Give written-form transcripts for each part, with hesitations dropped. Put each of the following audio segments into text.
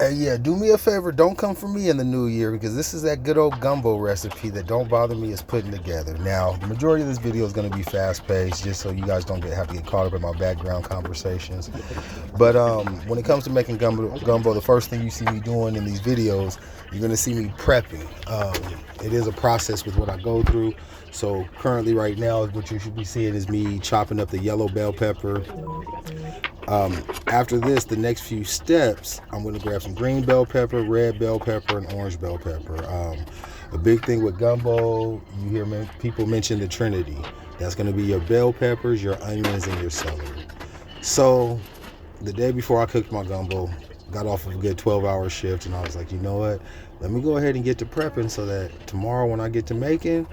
Hey, yeah, do me a favor. Don't come for me in the new year because this is that good old gumbo recipe that don't bother me is putting together. Now, the majority of this video is going to be fast paced, just so you guys don't have to get caught up in my background conversations. But when it comes to making gumbo, the first thing you see me doing in these videos, you're going to see me prepping. It is a process with what I go through. So currently, right now, what you should be seeing is me chopping up the yellow bell pepper. After this, the next few steps, I'm going to grab some green bell pepper, red bell pepper, and orange bell pepper. A big thing with gumbo, you hear people mention the Trinity. That's going to be your bell peppers, your onions, and your celery. So the day before I cooked my gumbo, got off of a good 12-hour shift, and I was like, you know what? Let me go ahead and get to prepping so that tomorrow when I get to making,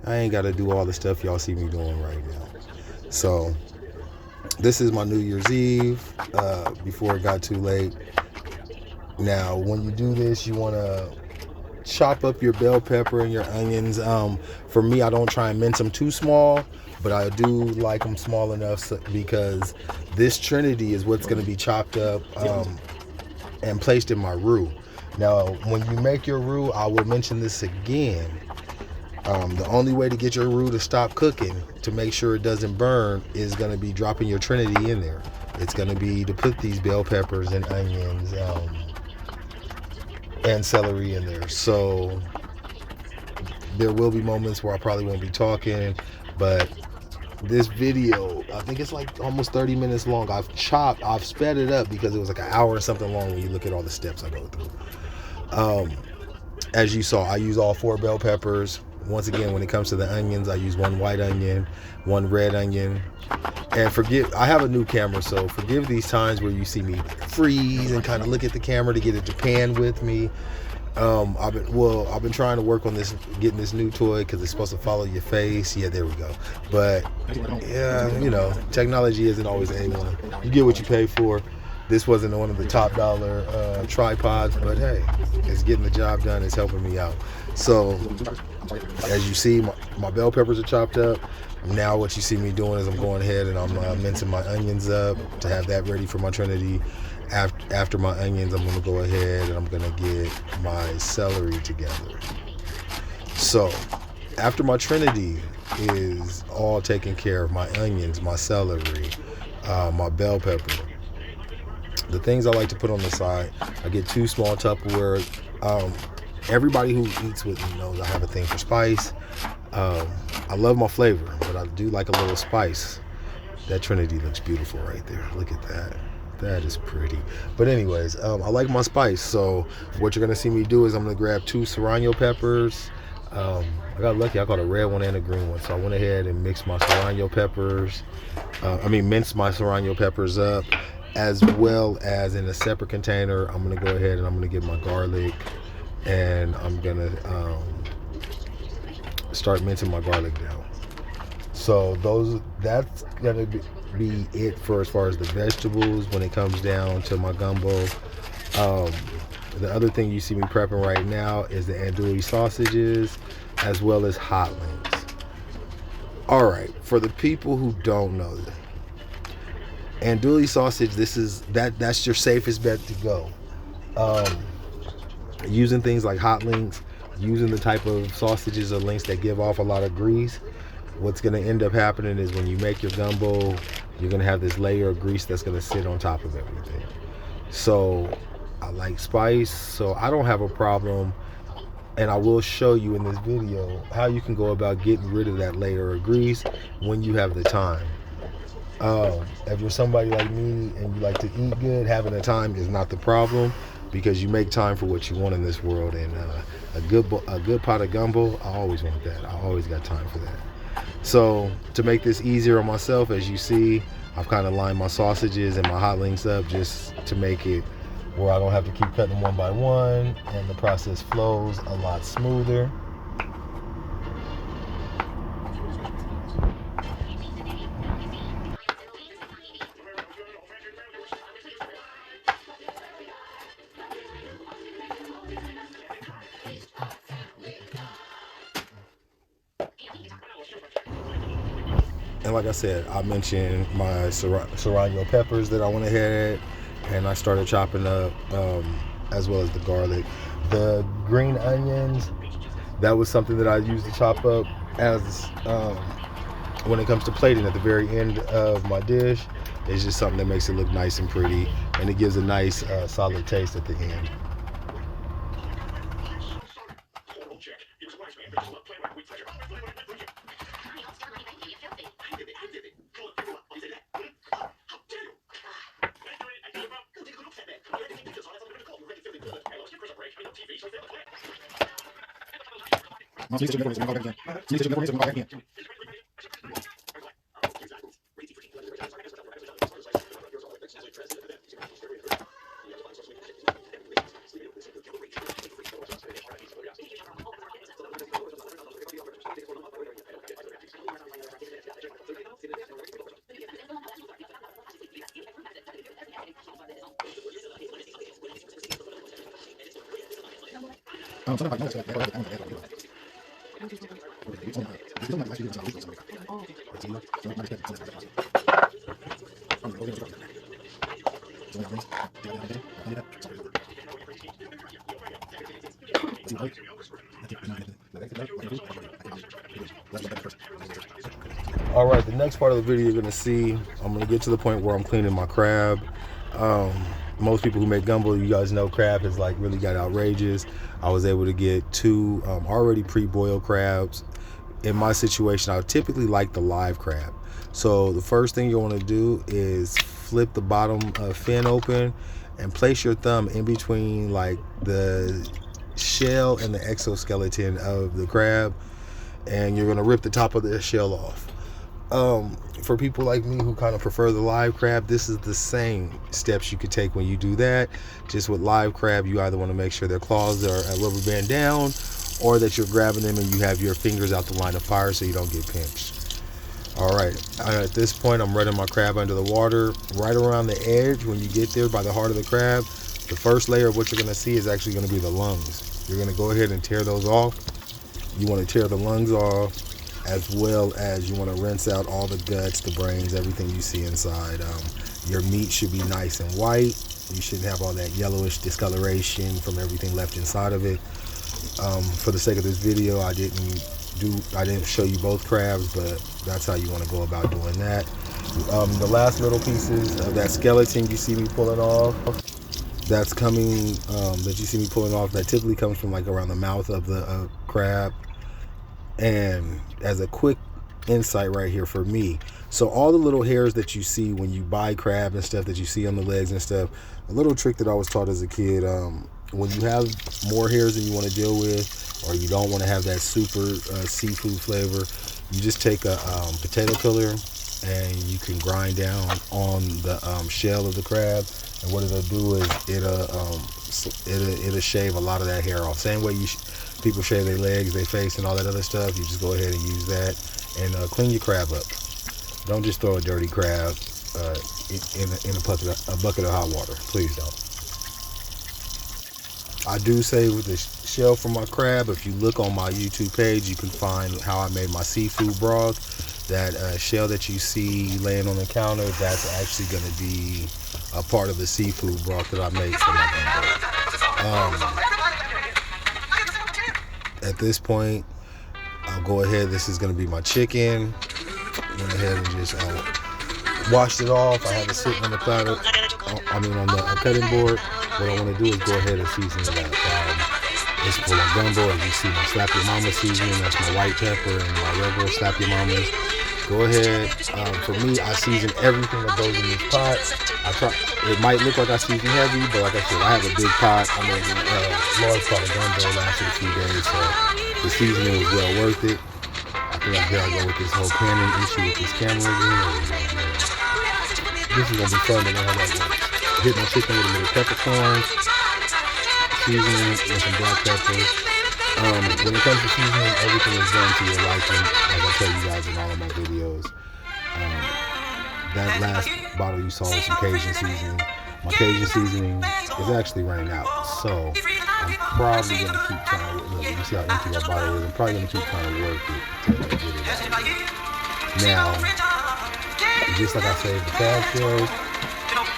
I ain't got to do all the stuff y'all see me doing right now. So this is my New Year's Eve, before it got too late. Now, when you do this, you want to chop up your bell pepper and your onions. For me, I don't try and mince them too small, but I do like them small enough because this Trinity is what's going to be chopped up and placed in my roux. Now, when you make your roux, I will mention this again. The only way to get your roux to stop cooking, to make sure it doesn't burn, is going to be dropping your Trinity in there. It's going to be to put these bell peppers and onions and celery in there. So there will be moments where I probably won't be talking, but this video, I think it's like almost 30 minutes long. I've sped it up because it was like an hour or something long when you look at all the steps I go through. As you saw, I use all 4 bell peppers. Once again, when it comes to the onions, I use 1 white onion, 1 red onion. And I have a new camera, so forgive these times where you see me freeze and kind of look at the camera to get it to pan with me. I've been trying to work on getting this new toy because it's supposed to follow your face. Yeah, there we go. But yeah, technology isn't always A1. You get what you pay for. This wasn't one of the top dollar tripods, but hey, it's getting the job done. It's helping me out. So as you see, my bell peppers are chopped up. Now what you see me doing is I'm going ahead and I'm mincing my onions up to have that ready for my Trinity. After my onions, I'm going to go ahead and I'm going to get my celery together. So after my Trinity is all taken care of, my onions, my celery, my bell pepper, the things I like to put on the side, I get 2 small Tupperware. Everybody who eats with me knows I have a thing for spice. I love my flavor, but I do like a little spice. That Trinity looks beautiful right there. Look at that. That is pretty. But anyways, I like my spice. So what you're going to see me do is I'm going to grab 2 Serrano peppers. I got lucky. I got a red one and a green one. So I went ahead and mixed my Serrano peppers. Minced my Serrano peppers up, as well as in a separate container. I'm going to go ahead and I'm going to get my garlic, and I'm going to start mincing my garlic down. So that's going to be it for as far as the vegetables when it comes down to my gumbo. The other thing you see me prepping right now is the andouille sausages, as well as hot links. All right, for the people who don't know that, andouille sausage, that's your safest bet to go. Using things like hot links, using the type of sausages or links that give off a lot of grease, what's going to end up happening is when you make your gumbo, you're going to have this layer of grease that's going to sit on top of everything. So I like spice, so I don't have a problem, and I will show you in this video how you can go about getting rid of that layer of grease when you have the time. If you're somebody like me and you like to eat good, having the time is not the problem, because you make time for what you want in this world. And a good pot of gumbo, I always want that. I always got time for that. So to make this easier on myself, as you see, I've kind of lined my sausages and my hot links up just to make it where I don't have to keep cutting them one by one, and the process flows a lot smoother. And like I said, I mentioned my Serrano peppers that I went ahead and I started chopping up. as well as the garlic. The green onions, that was something that I used to chop up as when it comes to plating at the very end of my dish. It's just something that makes it look nice and pretty, and it gives a nice solid taste at the end. All right, the next part of the video you're gonna see, I'm gonna get to the point where I'm cleaning my crab. Most people who make gumbo, you guys know crab has like really got outrageous. I was able to get 2 already pre-boiled crabs. In my situation, I would typically like the live crab. So the first thing you want to do is flip the bottom fin open and place your thumb in between like the shell and the exoskeleton of the crab, and you're gonna rip the top of the shell off. For people like me who kind of prefer the live crab, this is the same steps you could take when you do that. Just with live crab, you either want to make sure their claws are at rubber band down, or that you're grabbing them and you have your fingers out the line of fire so you don't get pinched. All right, at this point I'm running my crab under the water. Right around the edge, when you get there by the heart of the crab, the first layer of what you're going to see is actually going to be the lungs. You're going to go ahead and tear those off. You want to tear the lungs off, as well as you want to rinse out all the guts, the brains, everything you see inside. Your meat should be nice and white. You shouldn't have all that yellowish discoloration from everything left inside of it. For the sake of this video, I didn't show you both crabs, but that's how you want to go about doing that. The last little pieces of that skeleton you see me pulling off, that you see me pulling off, that typically comes from like around the mouth of the crab. And as a quick insight right here for me, so all the little hairs that you see when you buy crab and stuff that you see on the legs and stuff, a little trick that I was taught as a kid, when you have more hairs than you want to deal with, or you don't want to have that super seafood flavor, you just take a potato peeler and you can grind down on the shell of the crab, and what it'll do is it'll shave a lot of that hair off. Same way people shave their legs, their face, and all that other stuff. You just go ahead and use that and clean your crab up. Don't just throw a dirty crab in a bucket of hot water. Please don't. I do say with the shell from my crab, if you look on my YouTube page, you can find how I made my seafood broth. That shell that you see laying on the counter, that's actually going to be a part of the seafood broth that I make for my gumbo. At this point, I'll go ahead. This is going to be my chicken. Went ahead and just washed it off. I have it sitting on the platter. On the cutting board. What I want to do is go ahead and season it up. It's for my gumbo. As you see, my Slap Your Mama seasoning. That's my white pepper and my regular Slap Your Mama's. Go ahead. For me, I season everything that goes in this pot. It might look like I season heavy, but like I said, I have a big pot. I made a large pot of gumbo lasted a few days, so the seasoning was well worth it. I think I gotta go with this whole panning issue with this camera again. This is gonna be fun to know how that works. Hit my chicken with a little peppercorns, seasoning with some black pepper. When it comes to seasoning, everything is done to your liking, as I tell you guys in all of my videos. That last bottle you saw was some Cajun seasoning. My Cajun seasoning is actually running out, so I'm probably going to keep trying to, you see how empty that bottle is, I'm probably going to keep trying to work it to get it out. Now, just like I saved the crab shells,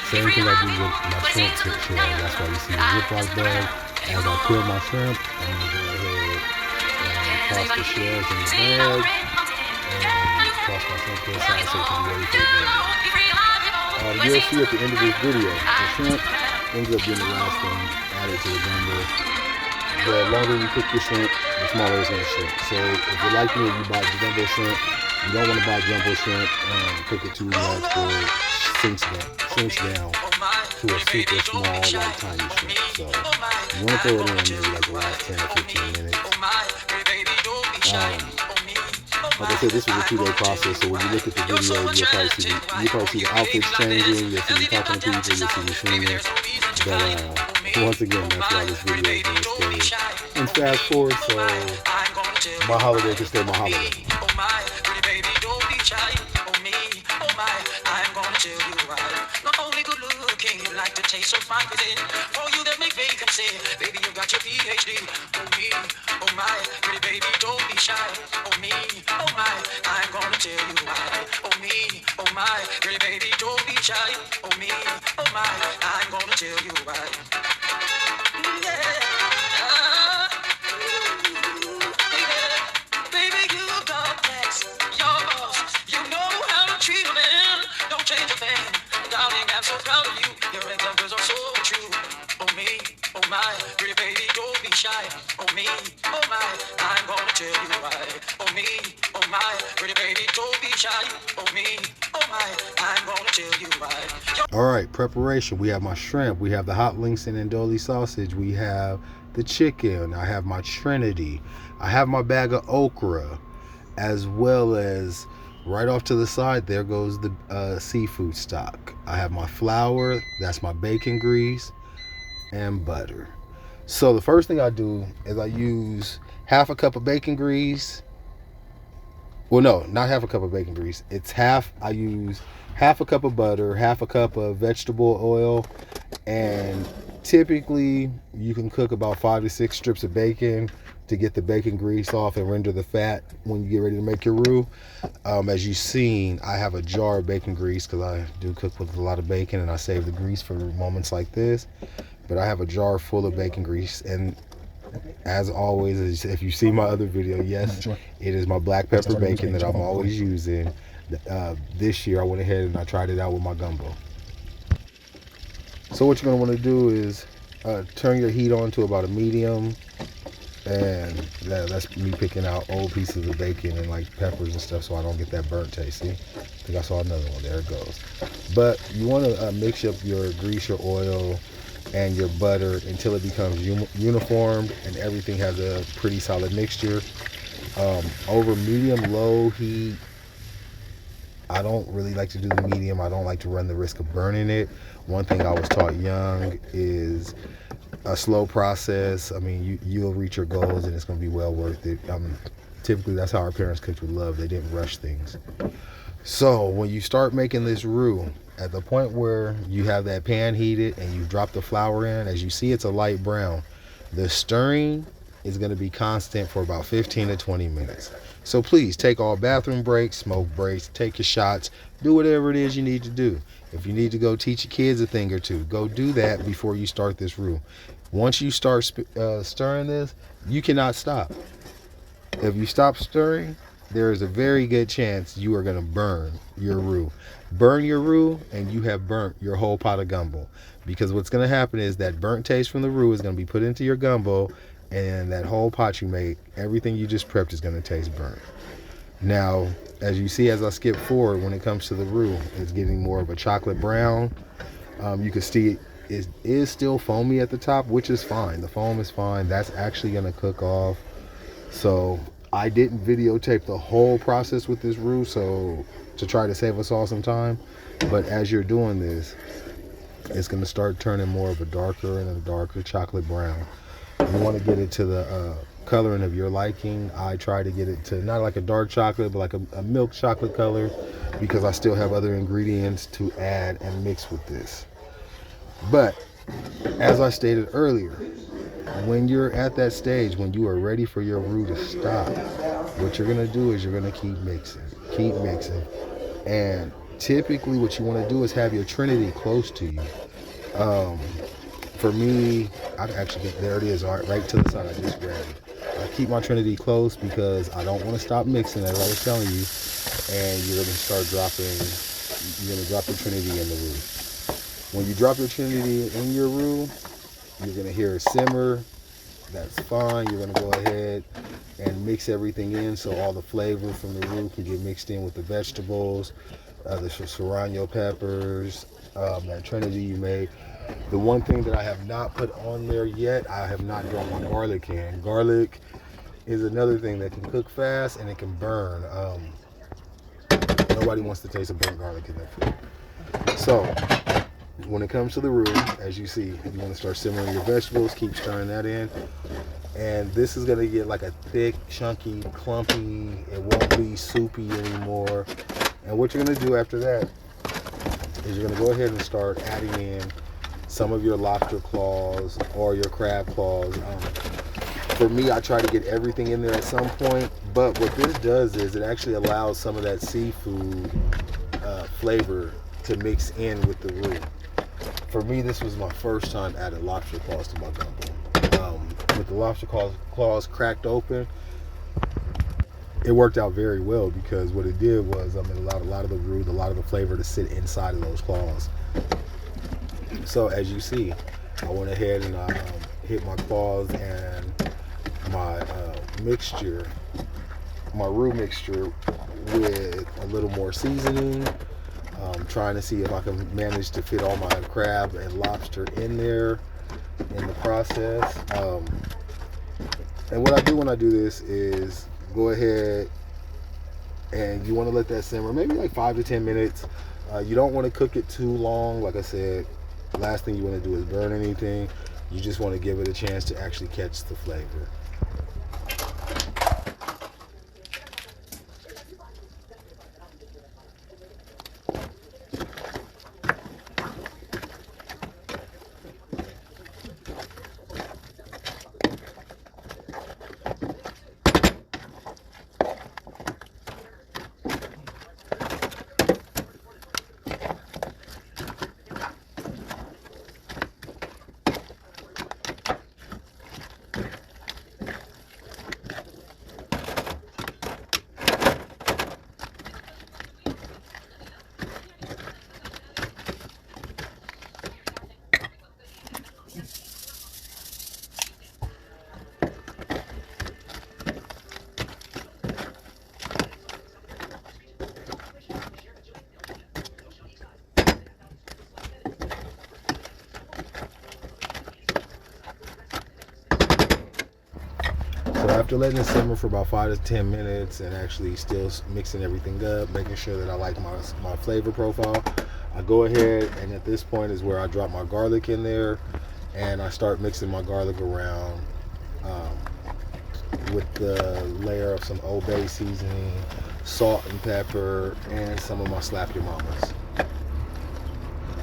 Same thing I do with my shrimp shell. That's why you see the Ziploc bag. As I peel my shrimp, I'm going to go ahead and toss the shells in the bag and toss my shrimp to the side so it can be ready for the gumbo. You'll see at the end of this video, the shrimp ends up being the last thing added to the gumbo. The longer you cook your shrimp, the smaller it's going to shrink. So if you're like me and you buy jumbo shrimp, you don't want to buy jumbo shrimp and cook it too much where it sinks down to a super small, like tiny shrimp. So you want to throw it in maybe like the last 10 or 15 minutes. Like I said, this was a 2-day process, so when you look at the video, you'll probably see the outfits changing, you'll see me talking to people, you'll see me singing. But once again, that's why this video is going to stay. And fast forward, so my holiday can stay my holiday. Like to taste so fine with it. For you that make faith and say, baby, you got your PhD. Oh me, oh my, pretty baby, don't be shy. Oh me, oh my, I'm gonna tell you why. Oh me, oh my, pretty baby, don't be shy. Oh me, oh my, I'm gonna tell you why. Yeah. Baby, you got next. Your boss, you know how to treat a man. Don't change a thing. Darling, I'm so proud of you. Your examples are so true. Oh me, oh my, pretty baby, don't be shy. Oh me, oh my, I'm gonna tell you why. Oh me, oh my, pretty baby, don't be shy. Oh me, oh my, I'm gonna tell you why. All right, preparation. We have my shrimp. We have the hot links and andouille sausage. We have the chicken. I have my Trinity. I have my bag of okra, as well as right off to the side, there goes the seafood stock. I have my flour, that's my bacon grease, and butter. So the first thing I do is I use half a cup of bacon grease. Well, no, not half a cup of bacon grease. I use half a cup of butter, half a cup of vegetable oil, and typically you can cook about 5 to 6 strips of bacon to get the bacon grease off and render the fat when you get ready to make your roux. As you've seen, I have a jar of bacon grease because I do cook with a lot of bacon and I save the grease for moments like this. But I have a jar full of bacon grease, and as always, if you see my other video, yes, it is my black pepper bacon that I'm always using. This year I went ahead and I tried it out with my gumbo. So what you're going to want to do is turn your heat on to about a medium. And that's me picking out old pieces of bacon and like peppers and stuff so I don't get that burnt taste. See? I think I saw another one. There it goes. But you want to mix up your grease, your oil, and your butter until it becomes uniform and everything has a pretty solid mixture. Over medium-low heat. I don't really like to do the medium. I don't like to run the risk of burning it. One thing I was taught young is a slow process. I mean, you'll reach your goals and it's going to be well worth it. Typically, that's how our parents cooked with love. They didn't rush things. So when you start making this roux, at the point where you have that pan heated and you drop the flour in, as you see, it's a light brown. The stirring is going to be constant for about 15 to 20 minutes. So please take all bathroom breaks, smoke breaks, take your shots, do whatever it is you need to do. If you need to go teach your kids a thing or two, go do that before you start this roux. Once you start stirring this, you cannot stop. If you stop stirring, there is a very good chance you are going to burn your roux. Burn your roux and you have burnt your whole pot of gumbo. Because what's going to happen is that burnt taste from the roux is going to be put into your gumbo, and that whole pot you make, everything you just prepped is going to taste burnt. Now, as you see as I skip forward, when it comes to the roux, it's getting more of a chocolate brown. You can see it is still foamy at the top, which is fine. The foam is fine. That's actually going to cook off. So I didn't videotape the whole process with this roux, so to try to save us all some time. But as you're doing this, it's going to start turning more of a darker and a darker chocolate brown. You want to get it to the coloring of your liking. I try to get it to not like a dark chocolate, but like a milk chocolate color, because I still have other ingredients to add and mix with this. But as I stated earlier, when you're at that stage, when you are ready for your roux to stop, what you're going to do is you're going to keep mixing. And typically what you want to do is have your trinity close to you. Um, for me, I actually get, there it is, right to the side. I just grabbed it. I keep my trinity close because I don't want to stop mixing, as I was telling you. And you're gonna start dropping. You're gonna drop your trinity in the roux. When you drop your trinity in your roux, you're gonna hear it simmer. That's fine. You're gonna go ahead and mix everything in so all the flavor from the roux can get mixed in with the vegetables, the serrano peppers, that trinity you made. The one thing that I have not put on there yet, I have not dropped my garlic in. Garlic is another thing that can cook fast and it can burn. Nobody wants to taste a burnt garlic in their food. So when it comes to the roux, as you see, you want to start simmering your vegetables, keep stirring that in. And this is going to get like a thick, chunky, clumpy. It won't be soupy anymore. And what you're going to do after that is you're going to go ahead and start adding in some of your lobster claws or your crab claws. For me, I try to get everything in there at some point, but what this does is it actually allows some of that seafood flavor to mix in with the roux. For me, this was my first time adding lobster claws to my gumbo. With the lobster claws cracked open, it worked out very well because what it did was it allowed a lot of the roux, a lot of the flavor to sit inside of those claws. So as you see, I went ahead and hit my claws and my mixture, my roux mixture, with a little more seasoning, trying to see if I can manage to fit all my crab and lobster in there in the process. And what I do when I do this is go ahead and you want to let that simmer maybe like 5 to 10 minutes. You don't want to cook it too long. Like I said, last thing you want to do is burn anything. You just want to give it a chance to actually catch the flavor. So after letting it simmer for about 5 to 10 minutes and actually still mixing everything up, making sure that I like my flavor profile, I go ahead and at this point is where I drop my garlic in there and I start mixing my garlic around with the layer of some Old Bay seasoning, salt and pepper, and some of my Slap Your Mamas.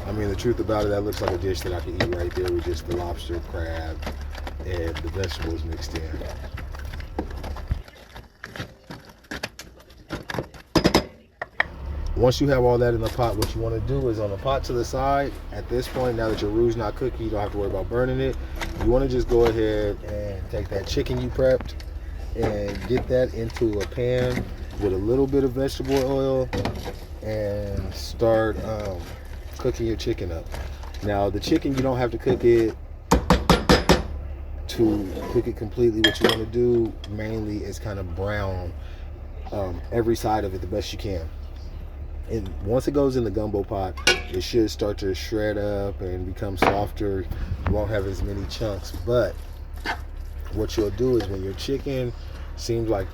I mean, the truth about it, that looks like a dish that I could eat right there with just the lobster, crab, and the vegetables mixed in. Once you have all that in the pot, what you want to do is on the pot to the side, at this point, now that your roux is not cooking, you don't have to worry about burning it. You want to just go ahead and take that chicken you prepped and get that into a pan with a little bit of vegetable oil and start cooking your chicken up. Now, the chicken, you don't have to cook it completely. What you want to do mainly is kind of brown every side of it the best you can. And once it goes in the gumbo pot, it should start to shred up and become softer. You won't have as many chunks. But what you'll do is when your chicken seems like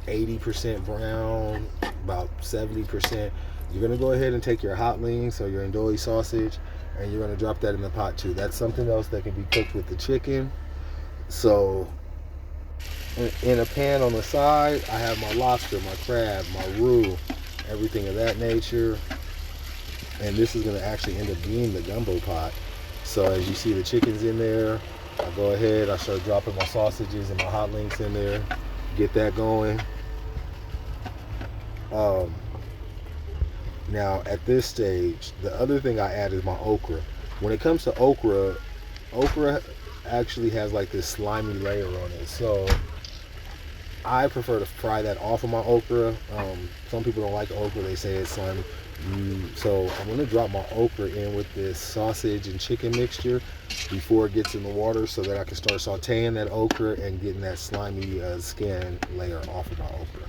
80% brown, about 70%, you're going to go ahead and take your hot links or your Andouille sausage and you're going to drop that in the pot too. That's something else that can be cooked with the chicken. So in a pan on the side, I have my lobster, my crab, my roux, everything of that nature, and this is going to actually end up being the gumbo pot. So as you see the chicken's in there, I go ahead, I start dropping my sausages and my hot links in there, get that going. Now at this stage, the other thing I add is my okra. When it comes to okra, okra actually has like this slimy layer on it. So I prefer to fry that off of my okra. Some people don't like okra; they say it's slimy. So I'm gonna drop my okra in with this sausage and chicken mixture before it gets in the water, so that I can start sautéing that okra and getting that slimy skin layer off of my okra.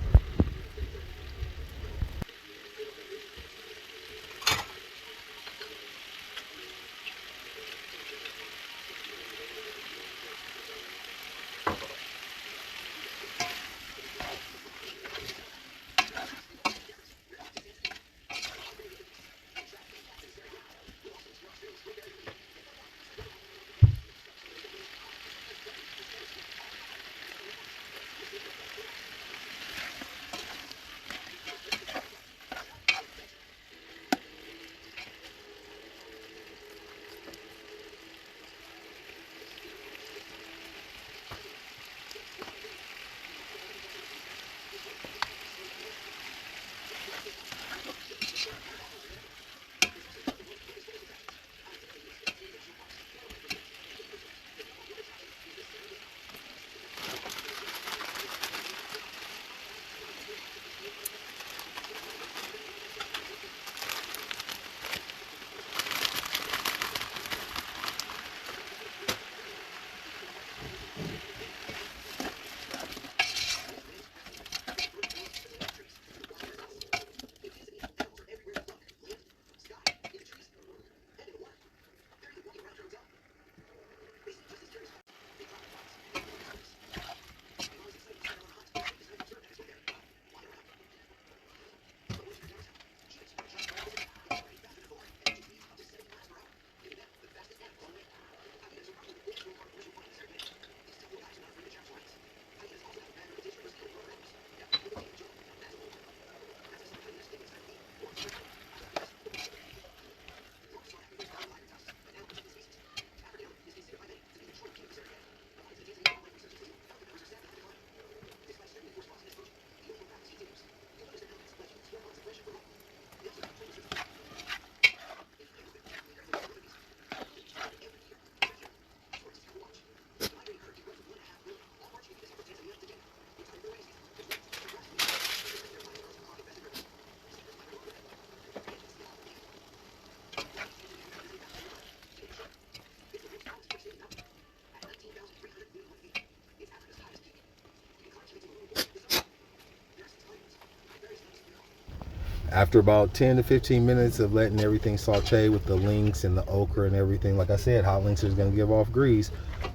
After about 10 to 15 minutes of letting everything saute with the links and the okra and everything, like I said, hot links is going to give off grease.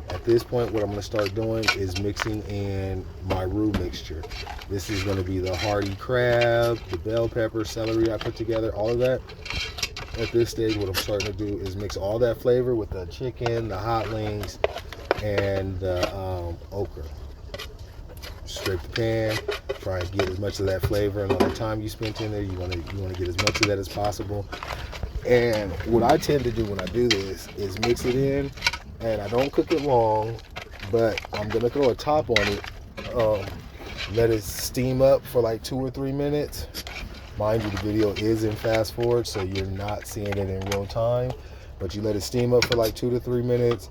At this point, what I'm going to start doing is mixing in my roux mixture. This is going to be the hardy crab, the bell pepper, celery I put together, all of that. At this stage, what I'm starting to do is mix all that flavor with the chicken, the hot links, and the okra. Scrape the pan, try and get as much of that flavor, and all the time you spent in there, you want to get as much of that as possible. And what I tend to do when I do this is mix it in, and I don't cook it long, but I'm gonna throw a top on it, let it steam up for like 2 or 3 minutes. Mind you, the video is in fast forward, so you're not seeing it in real time, but you let it steam up for like 2 to 3 minutes.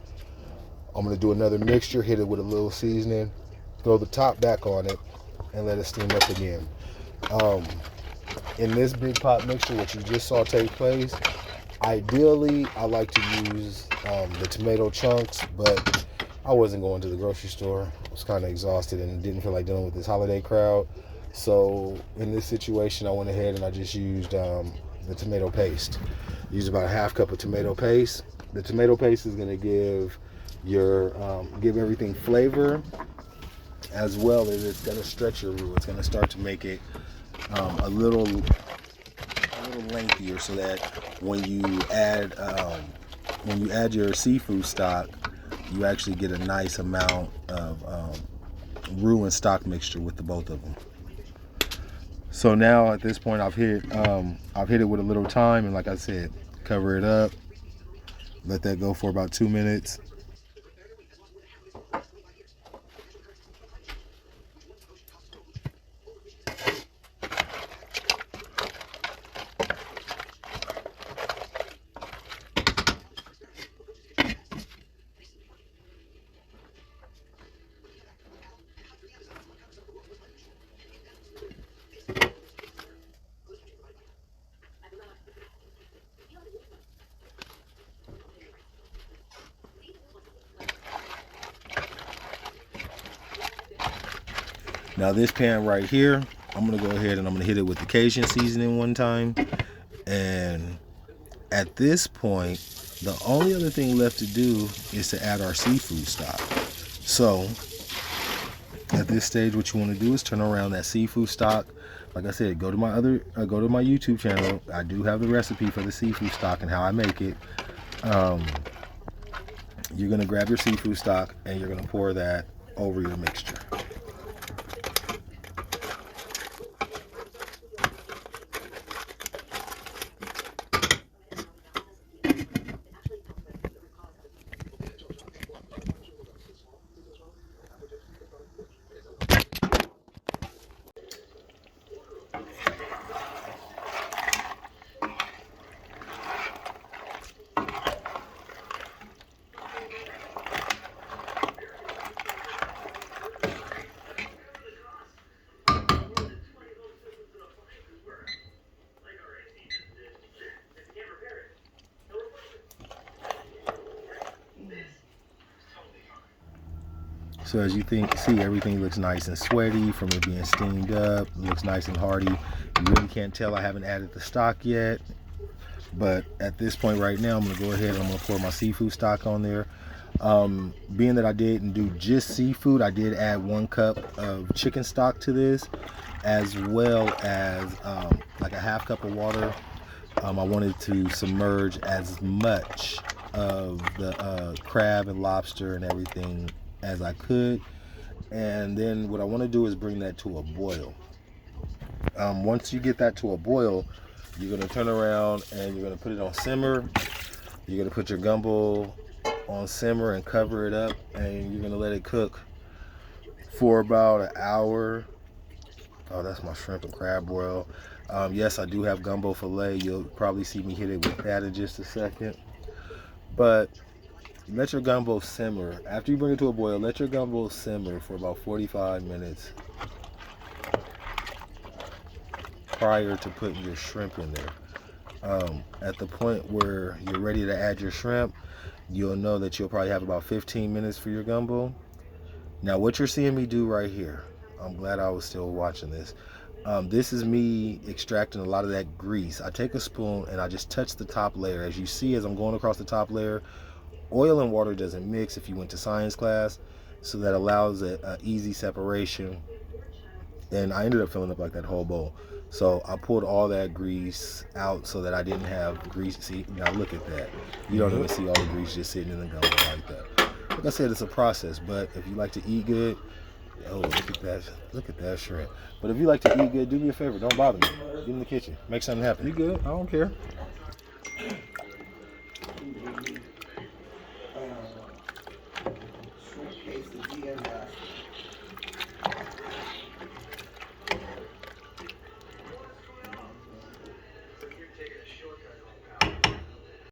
I'm gonna do another mixture, hit it with a little seasoning, throw the top back on it, and let it steam up again. In this big pot mixture, what you just saw take place, ideally I like to use the tomato chunks, but I wasn't going to the grocery store. I was kind of exhausted and didn't feel like dealing with this holiday crowd. So in this situation, I went ahead and I just used the tomato paste. Use about a half cup of tomato paste. The tomato paste is going to give everything flavor, as well as it's going to stretch your roux. It's going to start to make it a little lengthier, so that when you add your seafood stock, you actually get a nice amount of roux and stock mixture with the both of them. So now at this point, I've hit it with a little time, and like I said, cover it up, let that go for about 2 minutes. Now this pan right here, I'm gonna go ahead and I'm gonna hit it with the Cajun seasoning one time. And at this point, the only other thing left to do is to add our seafood stock. So at this stage, what you want to do is turn around that seafood stock. Like I said, go to my YouTube channel. I do have the recipe for the seafood stock and how I make it. You're gonna grab your seafood stock and you're gonna pour that over your mixture. So as you see, everything looks nice and sweaty from it being steamed up. It looks nice and hearty. You really can't tell I haven't added the stock yet. But at this point right now, I'm going to go ahead and I'm going to pour my seafood stock on there. Being that I didn't do just seafood, I did add 1 cup of chicken stock to this, as well as like a ½ cup of water. I wanted to submerge as much of the crab and lobster and everything as I could. And then what I want to do is bring that to a boil. Once you get that to a boil, you're going to turn around and you're going to put it on simmer. You're going to put your gumbo on simmer and cover it up, and you're going to let it cook for about an hour. Oh, that's my shrimp and crab boil. Yes, I do have gumbo filet. You'll probably see me hit it with that in just a second. But let your gumbo simmer. After you bring it to a boil, let your gumbo simmer for about 45 minutes prior to putting your shrimp in there. At the point where you're ready to add your shrimp, you'll know that you'll probably have about 15 minutes for your gumbo. Now what you're seeing me do right here, I'm glad I was still watching this. This is me extracting a lot of that grease. I take a spoon and I just touch the top layer. As you see, as I'm going across the top layer, oil and water doesn't mix if you went to science class, so that allows a easy separation. And I ended up filling up like that whole bowl. So I pulled all that grease out so that I didn't have grease. See, now look at that. You don't even see all the grease just sitting in the gumbo like that. Like I said, it's a process, but if you like to eat good, oh, look at that. Look at that shrimp. But if you like to eat good, do me a favor. Don't bother me. Get in the kitchen. Make something happen. You good? I don't care.